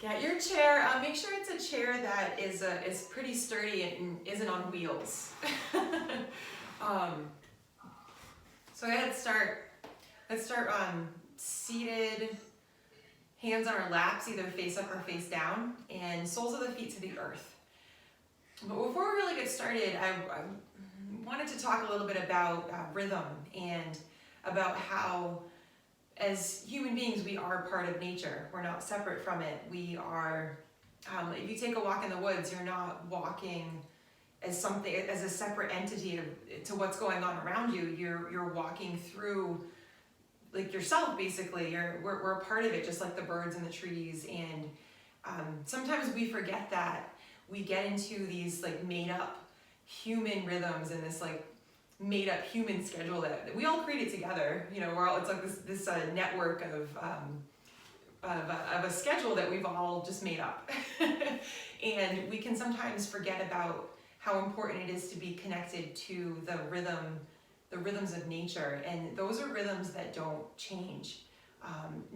Get your chair. Make sure it's a chair that is pretty sturdy and isn't on wheels. So let's start seated, hands on our laps, either face up or face down, and soles of the feet to the earth. But before we really get started, I wanted to talk a little bit about rhythm and about how, as human beings, we are part of nature. We're not separate from it. We are, if you take a walk in the woods, you're not walking as something, as a separate entity to what's going on around you. You're walking through, like, yourself, basically. We're a part of it, just like the birds and the trees. And sometimes we forget that. We get into these like made up human rhythms and this like made up human schedule that we all created together. You know, we're all, it's like this network of a schedule that we've all just made up. And we can sometimes forget about how important it is to be connected to the rhythms of nature. And those are rhythms that don't change.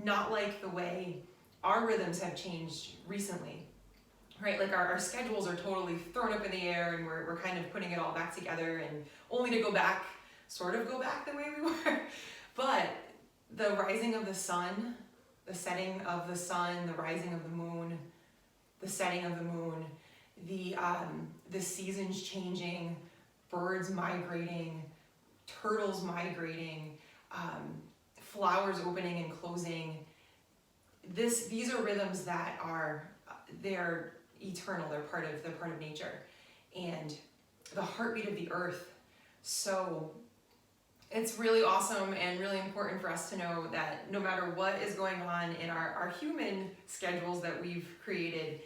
Not like the way our rhythms have changed recently. Right, like our schedules are totally thrown up in the air, and we're kind of putting it all back together, and only to go back the way we were. But the rising of the sun, the setting of the sun, the rising of the moon, the setting of the moon, the seasons changing, birds migrating, turtles migrating, flowers opening and closing. These are rhythms that they're eternal. They're part of nature, and the heartbeat of the earth. So it's really awesome and really important for us to know that no matter what is going on in our human schedules that we've created,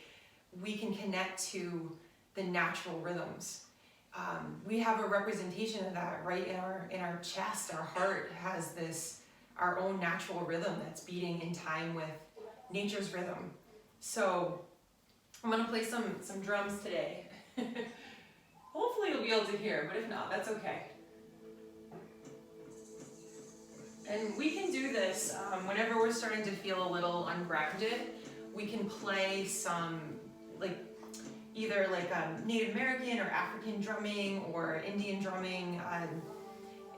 we can connect to the natural rhythms. We have a representation of that right in our chest. Our heart has our own natural rhythm that's beating in time with nature's rhythm. So I'm gonna play some drums today. Hopefully you'll be able to hear, but if not, that's okay. And we can do this whenever we're starting to feel a little ungrounded. We can play some either Native American or African drumming or Indian drumming,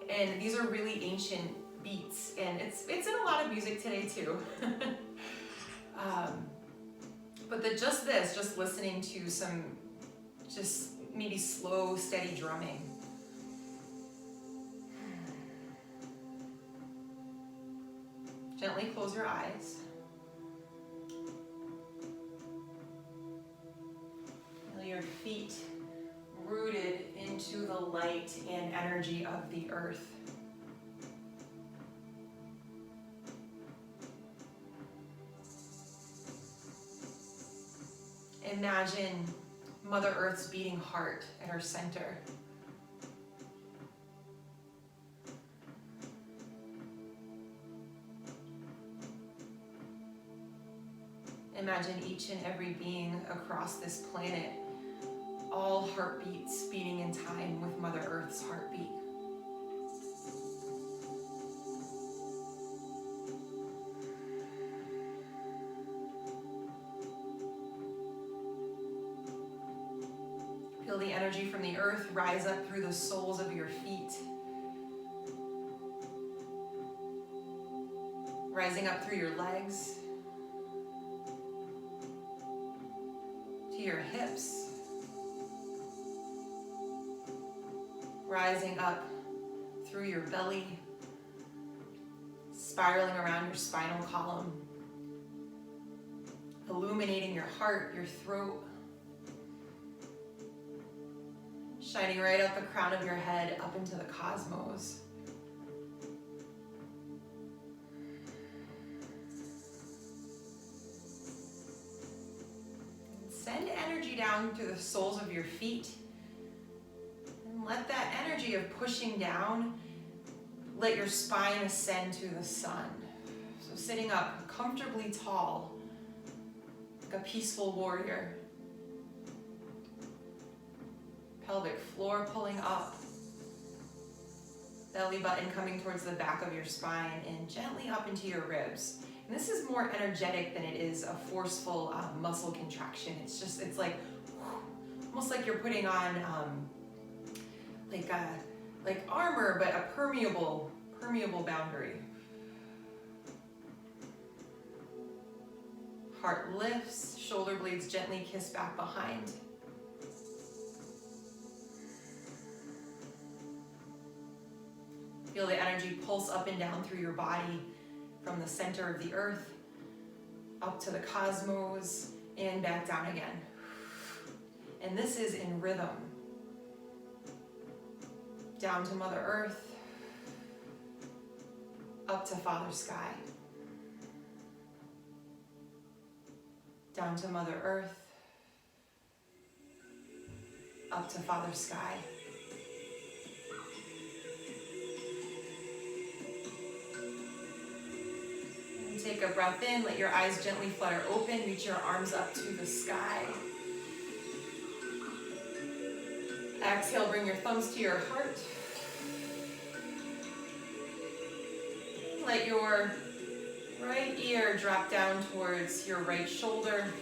and these are really ancient beats, and it's in a lot of music today too. But just listening to some, just maybe slow, steady drumming. Gently close your eyes. Feel your feet rooted into the light and energy of the earth. Imagine Mother Earth's beating heart at her center. Imagine each and every being across this planet, all heartbeats beating in time with Mother Earth's heartbeat. Feel the energy from the earth rise up through the soles of your feet, rising up through your legs, to your hips, rising up through your belly, spiraling around your spinal column, illuminating your heart, your throat, shining right up the crown of your head, up into the cosmos. Send energy down through the soles of your feet, and let that energy of pushing down, let your spine ascend to the sun. So sitting up comfortably tall, like a peaceful warrior. Pelvic floor pulling up, belly button coming towards the back of your spine and gently up into your ribs. And this is more energetic than it is a forceful muscle contraction. It's like, almost like you're putting on like armor, but a permeable boundary. Heart lifts, shoulder blades gently kiss back behind. Feel the energy pulse up and down through your body from the center of the earth, up to the cosmos, and back down again. And this is in rhythm. Down to Mother Earth, up to Father Sky. Down to Mother Earth, up to Father Sky. And take a breath in, let your eyes gently flutter open, reach your arms up to the sky. Exhale, bring your thumbs to your heart. Let your right ear drop down towards your right shoulder.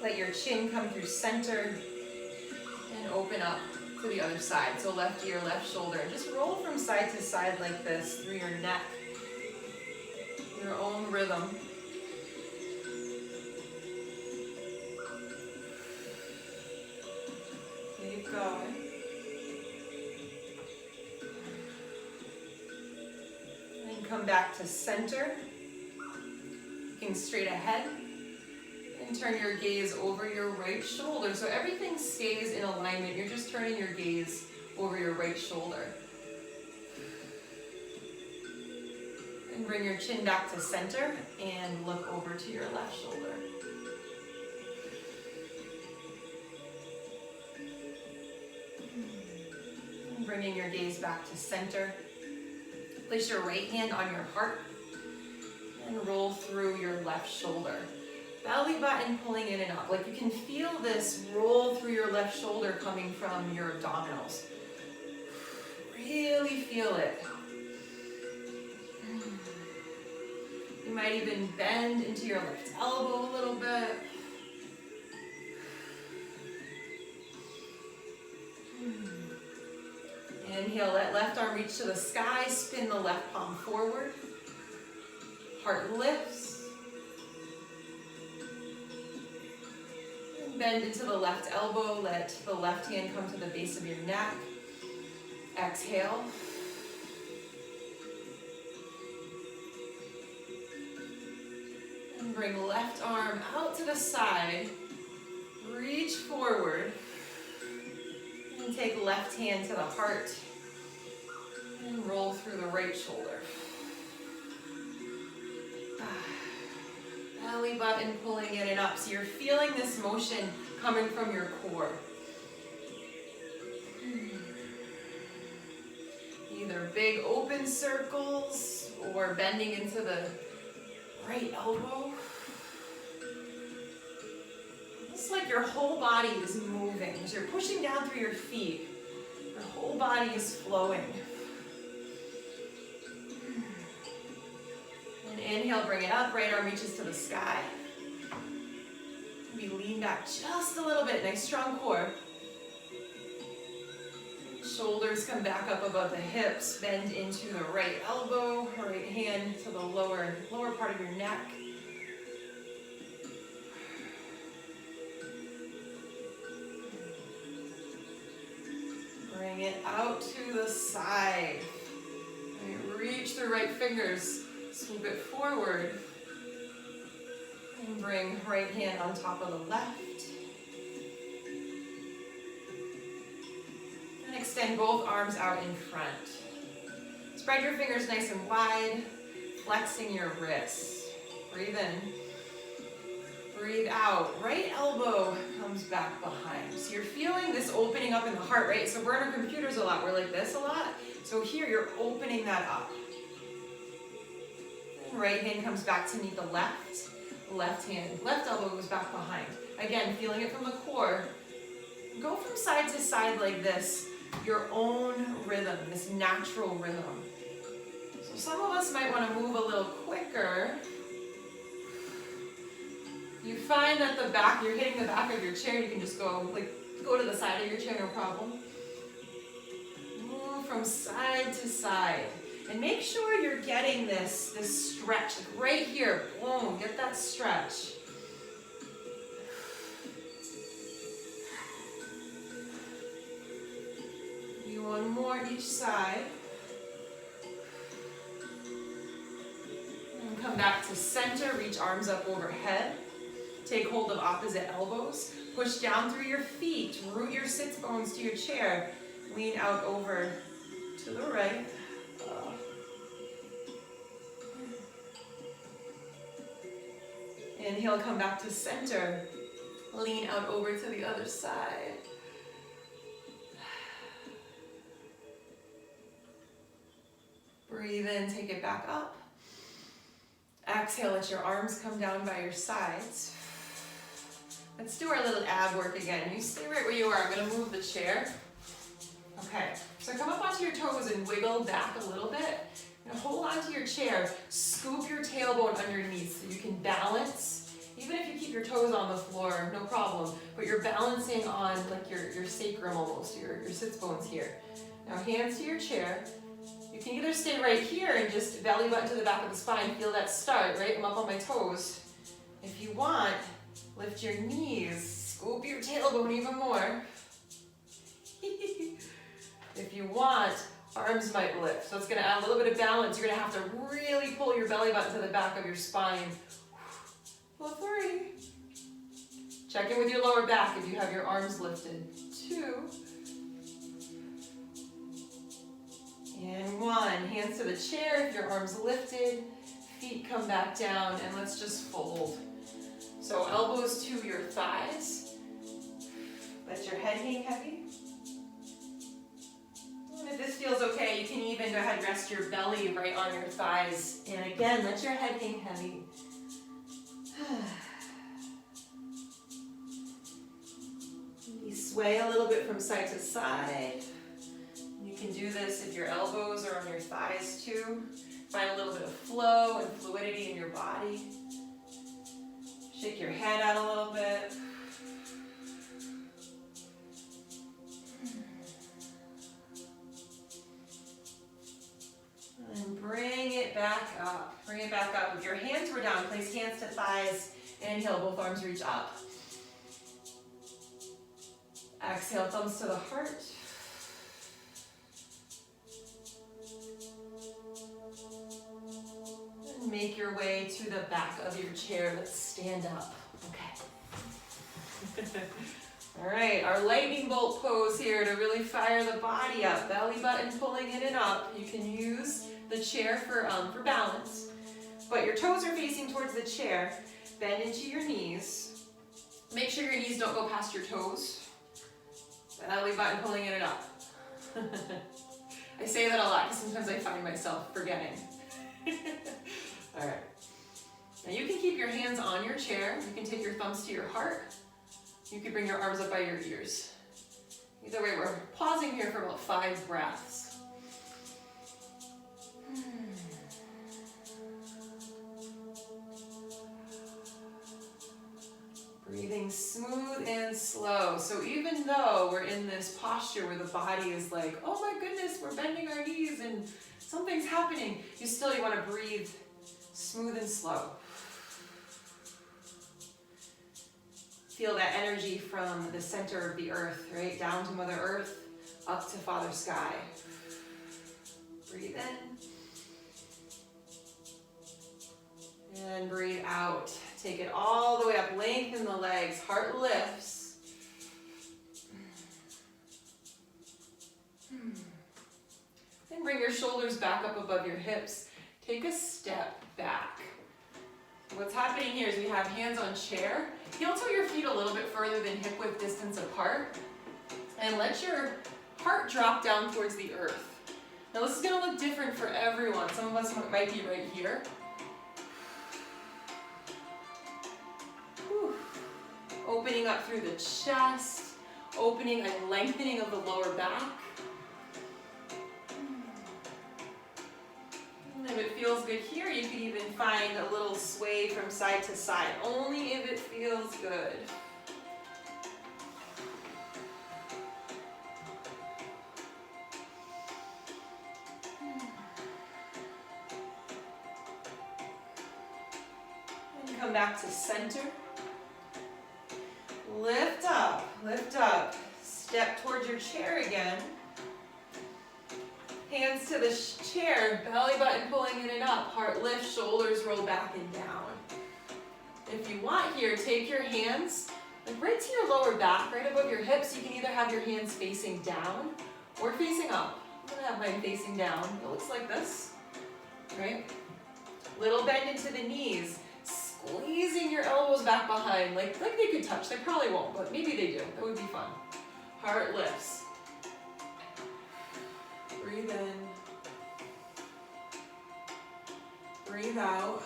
Let your chin come through center and open up to the other side. So left ear, left shoulder. Just roll from side to side like this through your neck. Your own rhythm. Keep going. And come back to center. Looking straight ahead. And turn your gaze over your right shoulder. So everything stays in alignment. You're just turning your gaze over your right shoulder. And bring your chin back to center and look over to your left shoulder. And bringing your gaze back to center. Place your right hand on your heart and roll through your left shoulder. Belly button pulling in and up. Like you can feel this roll through your left shoulder coming from your abdominals. Really feel it. You might even bend into your left elbow a little bit. Inhale, let left arm reach to the sky, spin the left palm forward. Heart lifts. And bend into the left elbow, let the left hand come to the base of your neck. Exhale. And bring left arm out to the side. Reach forward. And take left hand to the heart. And roll through the right shoulder. Belly button pulling in and up. So you're feeling this motion coming from your core. Either big open circles or bending into the right elbow. It's like your whole body is moving. As you're pushing down through your feet, your whole body is flowing. And inhale, bring it up. Right arm reaches to the sky. Maybe lean back just a little bit. Nice strong core. Shoulders come back up above the hips. Bend into the right elbow. Right hand to the lower part of your neck. Bring it out to the side. Reach the right fingers. Swoop it forward. And bring right hand on top of the left. And extend both arms out in front. Spread your fingers nice and wide, flexing your wrists. Breathe in. Breathe out. Right elbow comes back behind. So you're feeling this opening up in the heart, right? So we're on our computers a lot. We're like this a lot. So here you're opening that up. Right hand comes back to meet the left. Left elbow goes back behind. Again, feeling it from the core. Go from side to side like this. Your own rhythm, this natural rhythm. So some of us might want to move a little quicker. You find that the back, you're hitting the back of your chair, you can just go to the side of your chair, no problem. Move from side to side. And make sure you're getting this stretch, like right here. Boom, get that stretch. Do one more each side. And come back to center, reach arms up overhead. Take hold of opposite elbows. Push down through your feet. Root your sits bones to your chair. Lean out over to the right. Inhale, come back to center. Lean out over to the other side. Breathe in, take it back up. Exhale, let your arms come down by your sides. Let's do our little ab work again. You stay right where you are. I'm going to move the chair. Okay, so come up onto your toes and wiggle back a little bit. Now hold onto your chair. Scoop your tailbone underneath so you can balance. Even if you keep your toes on the floor, no problem. But you're balancing on like your sacrum almost, your sits bones here. Now hands to your chair. You can either stay right here and just belly button to the back of the spine. Feel that start, right? I'm up on my toes. If you want, lift your knees. Scoop your tailbone even more. If you want, arms might lift. So it's going to add a little bit of balance. You're going to have to really pull your belly button to the back of your spine. Well, 3. Check in with your lower back if you have your arms lifted. 2. And 1. Hands to the chair if your arms lifted. Feet come back down and let's just fold. So elbows to your thighs. Let your head hang heavy. And if this feels okay, you can even go ahead and rest your belly right on your thighs. And again, let your head hang heavy. Maybe sway a little bit from side to side. You can do this if your elbows are on your thighs too. Find a little bit of flow and fluidity in your body. Shake your head out a little bit. And bring it back up. Bring it back up. If your hands were down, place hands to thighs. Inhale, both arms reach up. Exhale, thumbs to the heart. And make your way to the back of your chair. Let's stand up. Okay. All right, our lightning bolt pose here to really fire the body up. Belly button pulling in and up. You can use the chair for balance, but your toes are facing towards the chair. Bend into your knees. Make sure your knees don't go past your toes. Belly button pulling in and up. I say that a lot because sometimes I find myself forgetting. All right. Now you can keep your hands on your chair. You can take your thumbs to your heart. You can bring your arms up by your ears. Either way, we're pausing here for about 5 breaths. Breathing smooth and slow. So even though we're in this posture where the body is like, oh my goodness, we're bending our knees and something's happening, you want to breathe smooth and slow. Feel that energy from the center of the earth, right? Down to Mother Earth, up to Father Sky. Breathe in. And breathe out. Take it all the way up. Lengthen the legs. Heart lifts. Then bring your shoulders back up above your hips. Take a step back. What's happening here is we have hands on chair. Heel toe your feet a little bit further than hip width distance apart. And let your heart drop down towards the earth. Now this is going to look different for everyone. Some of us might be right here. Whew. Opening up through the chest. Opening and lengthening of the lower back. And if it feels good here, you can even find a little sway from from side to side, only if it feels good. And come back to center. Lift up, lift up. Step towards your chair again. Hands to the chair, belly button pulling in and up, heart lift, shoulders roll back and down. If you want here, take your hands like right to your lower back, right above your hips. You can either have your hands facing down or facing up. I'm gonna have mine facing down. It looks like this, right? Little bend into the knees, squeezing your elbows back behind, like they could touch. They probably won't, but maybe they do. That would be fun. Heart lifts. Breathe in. Breathe out.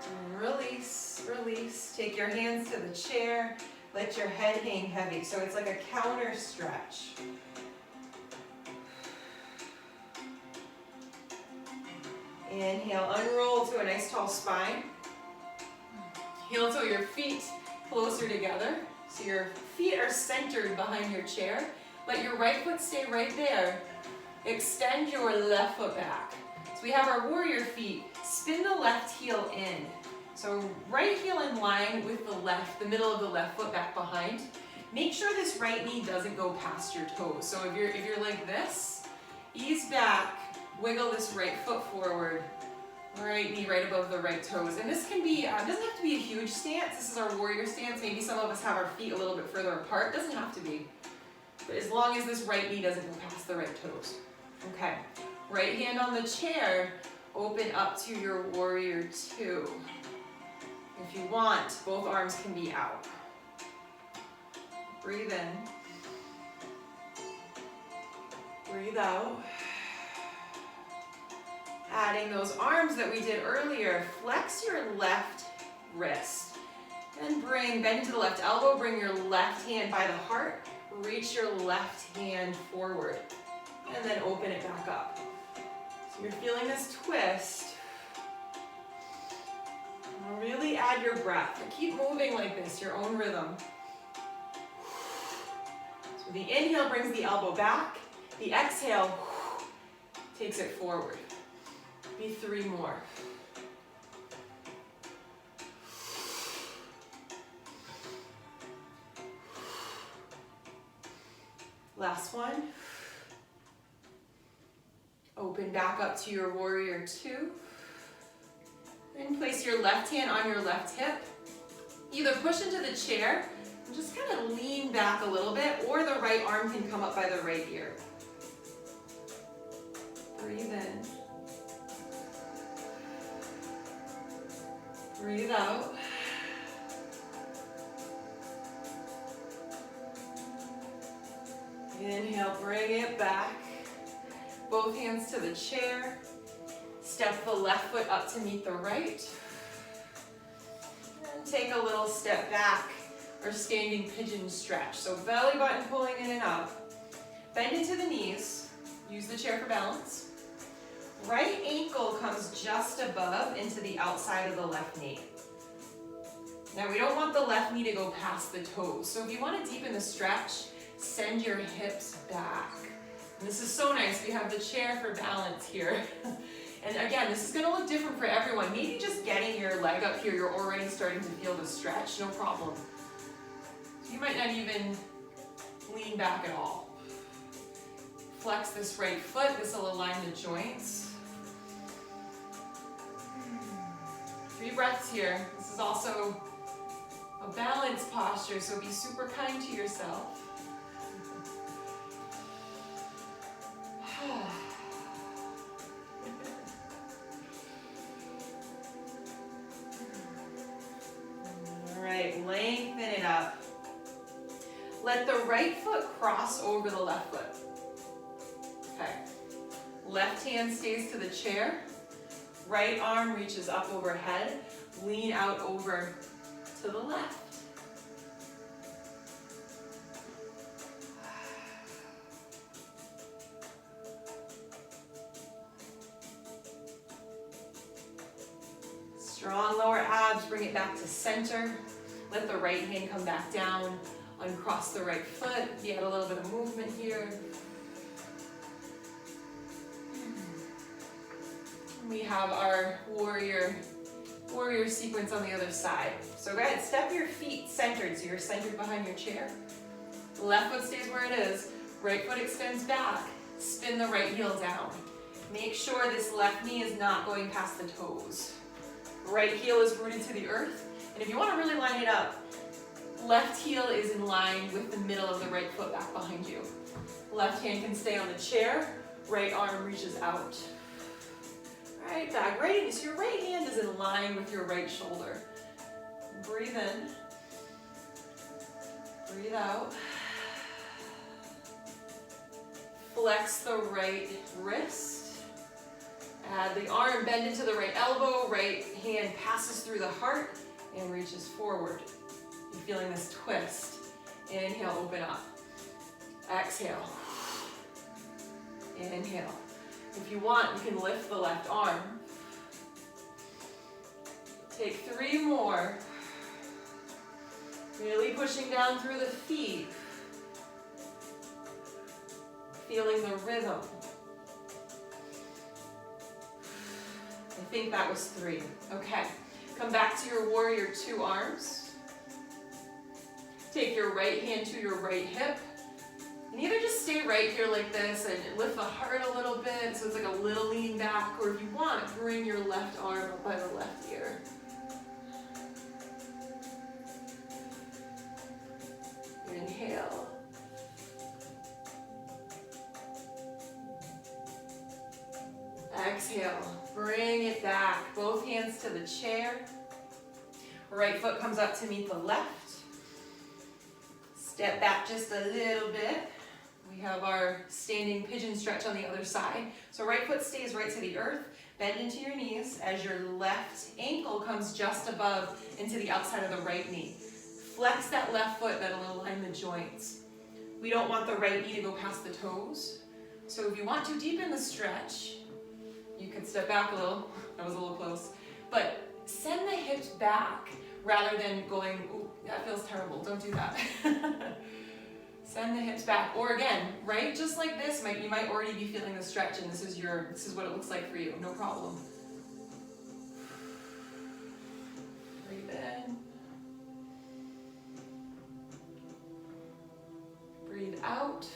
And release, release. Take your hands to the chair. Let your head hang heavy. So it's like a counter stretch. Inhale, unroll to a nice tall spine. Heel toe your feet closer together. So your feet are centered behind your chair. Let your right foot stay right there. Extend your left foot back. So we have our warrior feet. Spin the left heel in. So right heel in line with the left, the middle of the left foot back behind. Make sure this right knee doesn't go past your toes. So if you're like this, ease back, wiggle this right foot forward. Right knee right above the right toes. And this can be, doesn't have to be a huge stance. This is our warrior stance. Maybe some of us have our feet a little bit further apart. Doesn't have to be. But as long as this right knee doesn't go past the right toes. Okay. Right hand on the chair. Open up to your warrior two. If you want, both arms can be out. Breathe in. Breathe out. Adding those arms that we did earlier, flex your left wrist. And bend into the left elbow, bring your left hand by the heart, reach your left hand forward, and then open it back up. So you're feeling this twist. Really add your breath. Keep moving like this, your own rhythm. So the inhale brings the elbow back, the exhale takes it forward. Be 3 more. Last one. Open back up to your warrior two. And place your left hand on your left hip. Either push into the chair and just kind of lean back a little bit, or the right arm can come up by the right ear. Breathe in. Breathe out. Inhale, bring it back. Both hands to the chair. Step the left foot up to meet the right. And take a little step back, or standing pigeon stretch. So belly button pulling in and up. Bend into the knees. Use the chair for balance. Right ankle comes just above into the outside of the left knee. Now we don't want the left knee to go past the toes. So if you want to deepen the stretch, send your hips back. And this is so nice. We have the chair for balance here. And again, this is going to look different for everyone. Maybe just getting your leg up here, you're already starting to feel the stretch, no problem. You might not even lean back at all. Flex this right foot. This will align the joints. 3 breaths here. This is also a balanced posture, so be super kind to yourself. All right, lengthen it up. Let the right foot cross over the left foot. Okay. Left hand stays to the chair. Right arm reaches up overhead. Lean out over to the left. Strong lower abs, bring it back to center. Let the right hand come back down. Uncross the right foot. You add a little bit of movement here. We have our warrior sequence on the other side. So go ahead, step your feet centered, so you're centered behind your chair. Left foot stays where it is. Right foot extends back. Spin the right heel down. Make sure this left knee is not going past the toes. Right heel is rooted to the earth. And if you want to really line it up, left heel is in line with the middle of the right foot back behind you. Left hand can stay on the chair. Right arm reaches out. Right back. Right, so your right hand is in line with your right shoulder. Breathe in. Breathe out. Flex the right wrist. Add the arm, bend into the right elbow. Right hand passes through the heart and reaches forward. You're feeling this twist. Inhale, open up. Exhale. Inhale. If you want, you can lift the left arm. Take 3 more. Really pushing down through the feet. Feeling the rhythm. I think that was 3. Okay. Come back to your warrior 2 arms. Take your right hand to your right hip. And either just stay right here like this and lift the heart a little bit, so it's like a little lean back, or if you want, bring your left arm up by the left ear. Inhale. Exhale. Bring it back. Both hands to the chair. Right foot comes up to meet the left. Step back just a little bit. We have our standing pigeon stretch on the other side. So right foot stays right to the earth. Bend into your knees as your left ankle comes just above into the outside of the right knee. Flex that left foot, that'll align the joints. We don't want the right knee to go past the toes. So if you want to deepen the stretch, you could step back a little. That was a little close. But send the hips back rather than going, ooh, that feels terrible. Don't do that. Send the hips back. Or again, right, just like this, you might already be feeling the stretch, and this is what it looks like for you. No problem. Breathe in. Breathe out.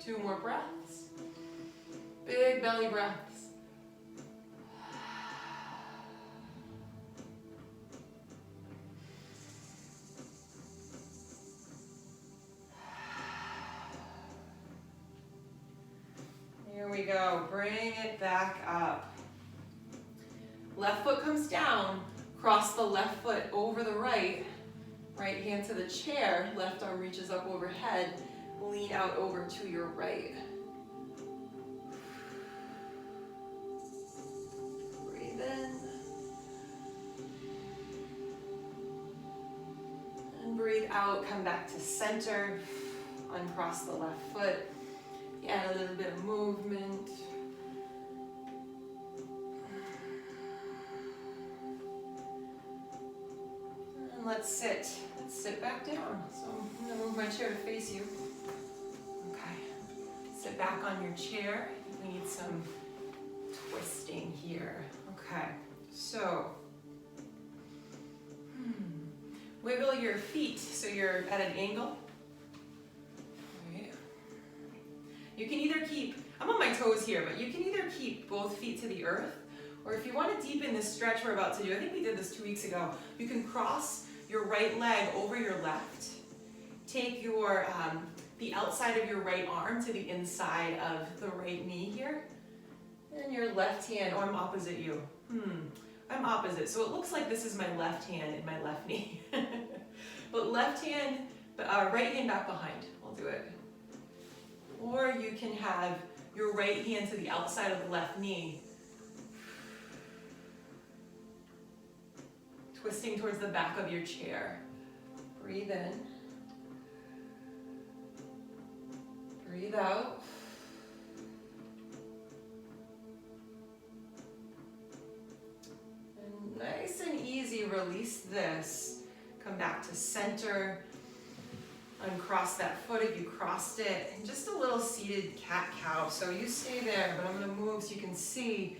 2 more breaths. Big belly breaths. Here we go. Bring it back up. Left foot comes down. Cross the left foot over the right. Right hand to the chair. Left arm reaches up overhead. Lean out over to your right. Breathe in. And breathe out. Come back to center. Uncross the left foot. Add a little bit of movement. And let's sit. Let's sit back down. So I'm gonna move my chair to face you. Okay. Sit back on your chair. We need some twisting here. Okay. So wiggle your feet so you're at an angle. You can either keep, I'm on my toes here, but you can either keep both feet to the earth, or if you want to deepen this stretch we're about to do, I think we did this 2 weeks ago, you can cross your right leg over your left. Take your, the outside of your right arm to the inside of the right knee here. And your left hand, oh, I'm opposite you. I'm opposite. So it looks like this is my left hand and my left knee. But left hand, right hand back behind. I'll do it. Or you can have your right hand to the outside of the left knee. Twisting towards the back of your chair. Breathe in. Breathe out. you release this, come back to center. Uncross that foot if you crossed it. And just a little seated cat-cow. So you stay there, but I'm going to move so you can see.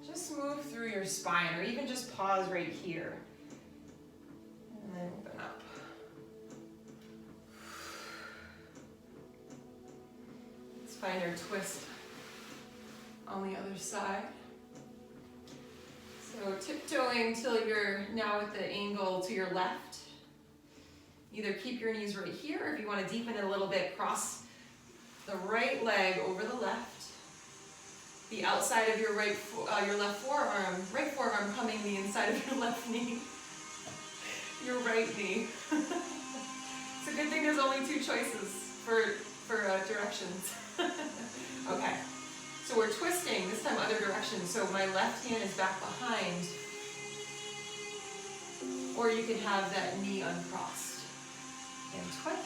Just move through your spine, or even just pause right here. And then open up. Let's find our twist on the other side. So tiptoeing till you're now at the angle to your left. Either keep your knees right here, or if you want to deepen it a little bit, cross the right leg over the left. The outside of your left forearm, right forearm coming the inside of your left knee. Your right knee. It's a good thing there's only two choices for directions. Okay, so we're twisting, this time other direction. So my left hand is back behind, or you could have that knee uncrossed. And twist.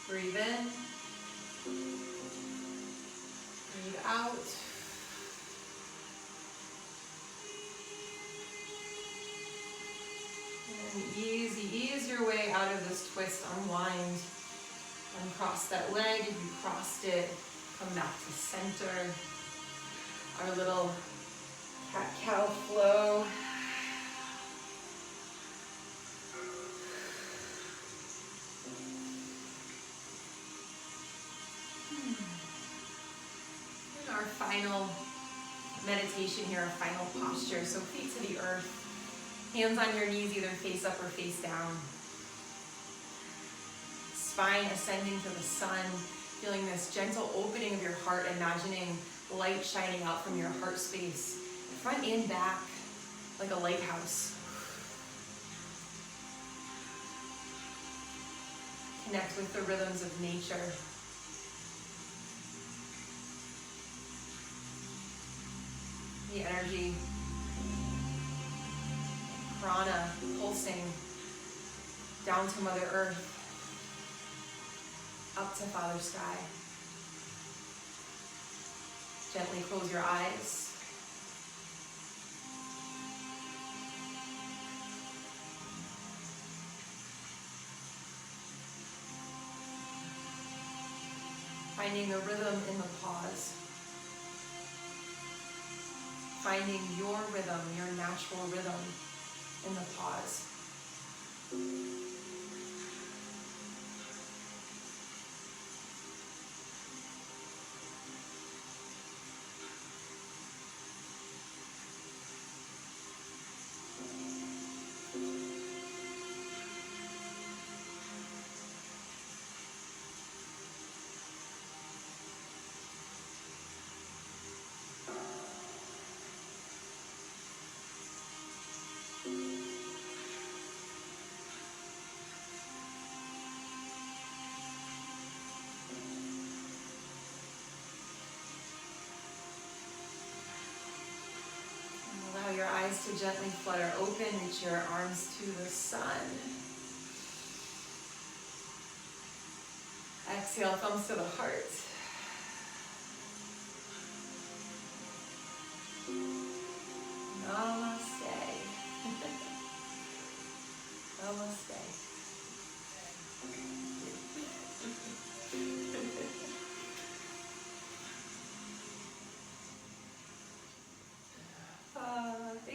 Breathe in. Breathe out. Ease your way out of this twist, unwind, uncross that leg. If you crossed it, come back to center. Our little cat-cow flow. And our final meditation here, our final posture. So feet to the earth. Hands on your knees, either face up or face down. Spine ascending to the sun, feeling this gentle opening of your heart, imagining light shining out from your heart space, front and back, like a lighthouse. Connect with the rhythms of nature. The energy, prana pulsing down to Mother Earth, up to Father Sky. Gently close your eyes. Finding the rhythm in the pause. Finding your rhythm, your natural rhythm in the pause. Allow your eyes to gently flutter open, reach your arms to the sun. Exhale, thumbs to the heart. Namaste. Namaste.